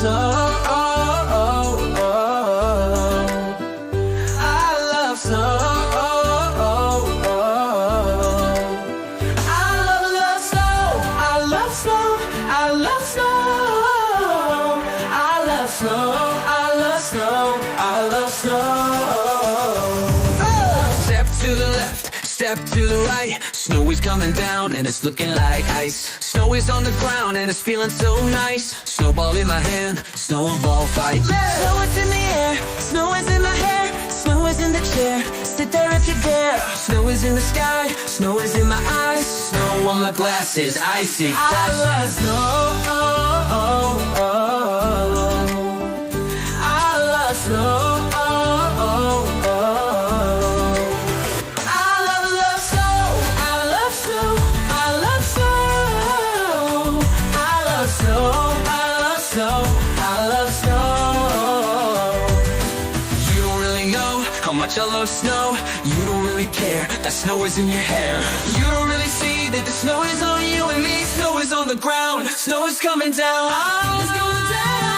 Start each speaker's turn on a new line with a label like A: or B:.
A: snow. I love snow. I love snow. I love snow. I love snow. I love snow. I love snow. I love snow. Step to the left, step to the right. Snow is coming down and it's looking like ice. Snow is on the ground and it's feeling so nice. Snowball in my hand, snowball fight. Snow is in the air, snow is in my hair. Snow is in the chair, sit there if you dare. Snow is in the sky, snow is in my eyes. Snow on my glasses, icy flashes. I love snow. I love snow. I love snow. You don't really know how much I love snow. You don't really care that snow is in your hair. You don't really see that the snow is on you and me. Snow is on the ground. Snow is coming down. It's going down.